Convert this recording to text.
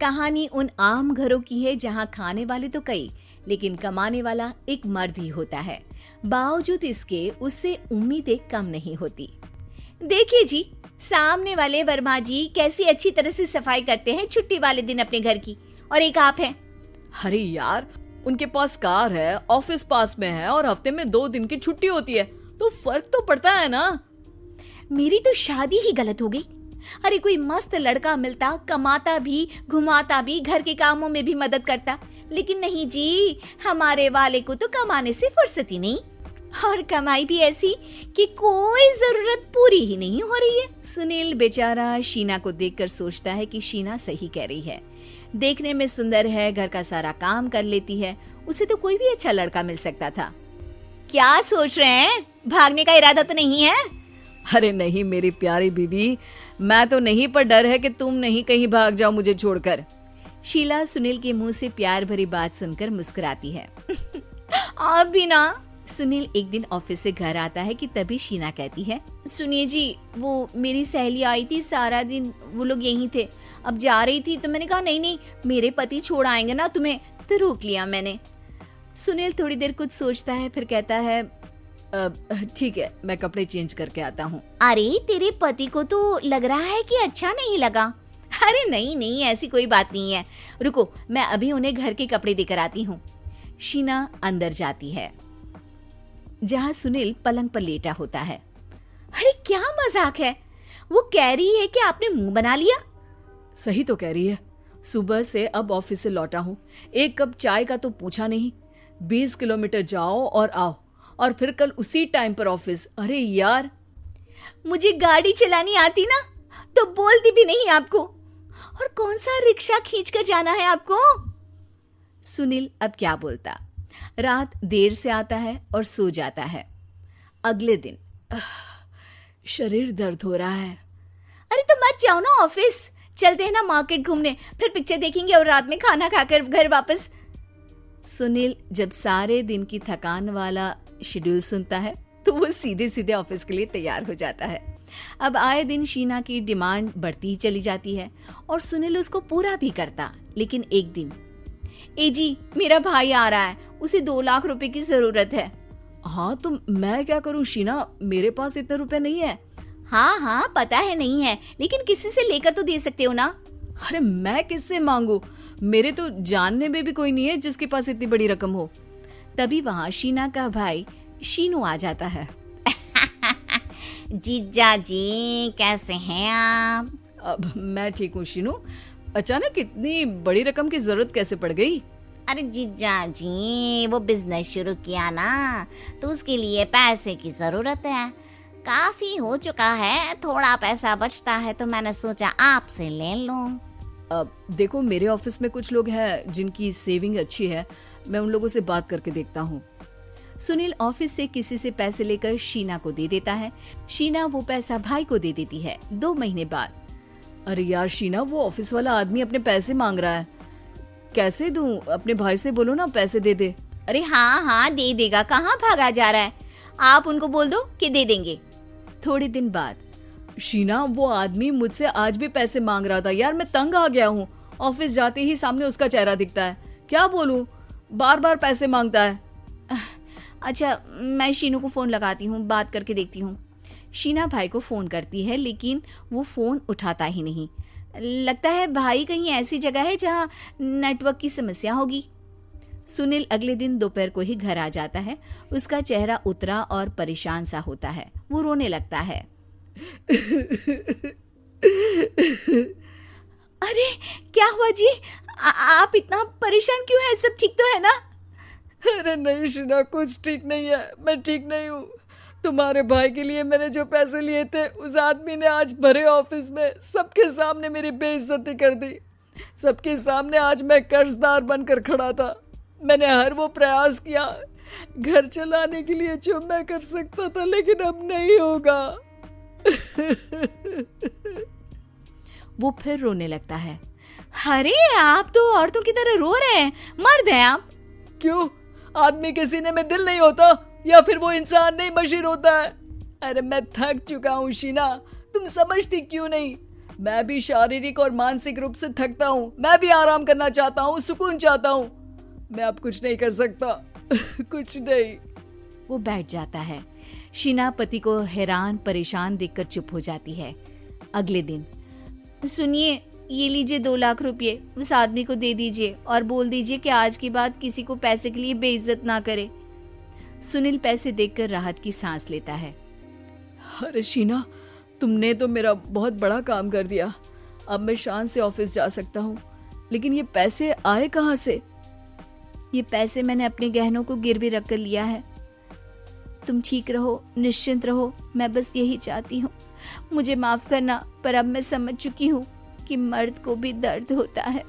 कहानी उन आम घरों की है जहां खाने वाले तो कई, लेकिन कमाने वाला एक मर्द ही होता है। बावजूद इसके उससे उम्मीदें कम नहीं होती। देखिए जी, सामने वाले वर्मा जी कैसी अच्छी तरह से सफाई करते हैं छुट्टी वाले दिन अपने घर की, और एक आप हैं। अरे यार, उनके पास कार है, ऑफिस पास में है और हफ्ते में 2 दिन की छुट्टी होती है, तो फर्क तो पड़ता है ना। मेरी तो शादी ही गलत हो गई। अरे कोई मस्त लड़का मिलता, कमाता भी, घुमाता भी, घर के कामों में भी मदद करता, लेकिन नहीं जी, हमारे वाले को तो कमाने से फुर्सत ही नहीं, और कमाई भी ऐसी कि कोई जरूरत पूरी ही नहीं हो रही है। सुनील बेचारा शीना को देखकर सोचता है कि शीना सही कह रही है। देखने में सुंदर है, घर का सारा काम कर लेती है, उसे तो कोई भी अच्छा लड़का मिल सकता था। क्या सोच रहे हैं? भागने का इरादा तो नहीं है? अरे नहीं मेरी प्यारी बीवी, मैं तो नहीं, पर डर है कि तुम नहीं कहीं भाग जाओ मुझे छोड़कर। शीला सुनील के मुंह से प्यार भरी बात सुनकर मुस्कुराती है। आप भी ना। सुनील एक दिन ऑफिस से घर आता है कि तभी शीना कहती है, सुनिए जी, वो मेरी सहेली आई थी, सारा दिन वो लोग यहीं थे, अब जा रही थी तो मैंने कहा नहीं, मेरे पति छोड़ आएंगे ना तुम्हें, तो रोक लिया मैंने। सुनील थोड़ी देर कुछ सोचता है, फिर कहता है, ठीक है, मैं कपड़े चेंज करके आता हूँ। अरे तेरे पति को तो लग रहा है कि अच्छा नहीं लगा। अरे नहीं, ऐसी कोई बात नहीं है, रुको मैं अभी उन्हें घर के कपड़े देकर आती हूँ। शीना अंदर जाती है जहाँ सुनील पलंग पर लेटा होता है। अरे क्या मजाक है, वो कह रही है कि आपने मुंह बना लिया। सही तो कह रही है, सुबह से अब ऑफिस से लौटा हूँ, एक कप चाय का तो पूछा नहीं, 20 किलोमीटर जाओ और आओ, और फिर कल उसी टाइम पर ऑफिस। अरे यार, मुझे गाड़ी चलानी आती ना तो बोलती भी नहीं आपको, और कौन सा रिक्शा खींच कर जाना है आपको। सुनील अब क्या बोलता। रात देर से आता है और सो जाता है। अगले दिन शरीर दर्द हो रहा है। अरे तो मत जाओ ना ऑफिस, चलते हैं ना मार्केट घूमने, फिर पिक्चर देखेंगे और रात में खाना खाकर घर वापस। सुनील जब सारे दिन की थकान वाला शेड्यूल सुनता है तो वो सीधे सीधे ऑफिस के लिए तैयार हो जाता है। अब आए दिन शीना की डिमांड बढ़ती ही चली जाती है और सुनील उसको पूरा भी करता। लेकिन एक दिन, ए जी, मेरा भाई आ रहा है, उसे 2 लाख रुपए की जरूरत है। हाँ तो मैं क्या करूँ शीना, मेरे पास इतने रुपए नहीं है। हाँ पता है नहीं है, लेकिन किसी से लेकर तो दे सकते हो ना। अरे मैं किससे मांगू, मेरे तो जानने में भी कोई नहीं है जिसके पास इतनी बड़ी रकम हो। तभी वहाँ शीना का भाई शीनू आ जाता है। जीजा जी कैसे हैं आप? अब मैं ठीक हूँ शीनू, अचानक इतनी बड़ी रकम की जरूरत कैसे पड़ गई? अरे जीजा जी, वो बिजनेस शुरू किया ना, तो उसके लिए पैसे की जरूरत है, काफी हो चुका है, थोड़ा पैसा बचता है तो मैंने सोचा आपसे ले लूं। अब देखो, मेरे ऑफिस में कुछ लोग हैं जिनकी सेविंग अच्छी है, मैं उन लोगों से बात करके देखता हूँ। सुनील ऑफिस से किसी से पैसे लेकर शीना को दे देता है। शीना वो पैसा भाई को दे देती है। 2 महीने बाद, अरे यार शीना, वो ऑफिस वाला आदमी अपने पैसे मांग रहा है, कैसे दूं? अपने भाई से बोलो ना पैसे दे दे। अरे हाँ दे देगा, कहाँ भागा जा रहा है, आप उनको बोल दो कि दे देंगे। थोड़े दिन बाद, शीना, वो आदमी मुझसे आज भी पैसे मांग रहा था यार, मैं तंग आ गया हूँ, ऑफिस जाते ही सामने उसका चेहरा दिखता है, क्या बोलूं, बार बार पैसे मांगता है। अच्छा, मैं शीनू को फोन लगाती हूँ, बात करके देखती हूँ। शीना भाई को फोन करती है, लेकिन वो फोन उठाता ही नहीं। लगता है भाई कहीं ऐसी जगह है जहाँ नेटवर्क की समस्या होगी। सुनील अगले दिन दोपहर को ही घर आ जाता है। उसका चेहरा उतरा और परेशान सा होता है। वो रोने लगता है। अरे क्या हुआ जी, आप इतना परेशान क्यों हैं? सब ठीक तो है ना? अरे नहीं शीना, कुछ ठीक नहीं है, मैं ठीक नहीं हूँ। तुम्हारे भाई के लिए मैंने जो पैसे लिए थे, उस आदमी ने आज भरे ऑफिस में सबके सामने मेरी बेइज्जती कर दी। सबके सामने आज मैं कर्जदार बनकर खड़ा था। मैंने हर वो प्रयास किया घर चलाने के लिए जो मैं कर सकता था, लेकिन अब नहीं होगा। वो फिर रोने लगता है। अरे आप तो औरतों की तरह रो रहे हैं, मर्द हैं आप। क्यों, आदमी के सीने में दिल नहीं होता, या फिर वो इंसान नहीं मशीन होता है? अरे मैं थक चुका हूँ शीना, तुम समझती क्यों नहीं? मैं भी शारीरिक और मानसिक रूप से थकता हूँ, मैं भी आराम करना चाहता हूँ, सुकून चाहता हूँ। मैं अब कुछ नहीं कर सकता। कुछ नहीं। वो बैठ जाता है। शीना पति को हैरान परेशान देखकर चुप हो जाती है। अगले दिन, सुनिए, ये लीजिए 2 लाख रुपए, उस आदमी को दे दीजिए और बोल दीजिए कि आज के बाद किसी को पैसे के लिए बेइज्जत ना करे। सुनील पैसे देखकर राहत की सांस लेता है। अरे शीना, तुमने तो मेरा बहुत बड़ा काम कर दिया। अब मैं शान से ऑफिस जा सकता हूँ। लेकिन ये पैसे आए कहाँ से? ये पैसे मैंने अपने गहनों को गिरवी रख कर लिया है। तुम ठीक रहो, निश्चिंत रहो, मैं बस यही चाहती हूँ। मुझे माफ करना, पर अब मैं समझ चुकी हूँ कि मर्द को भी दर्द होता है।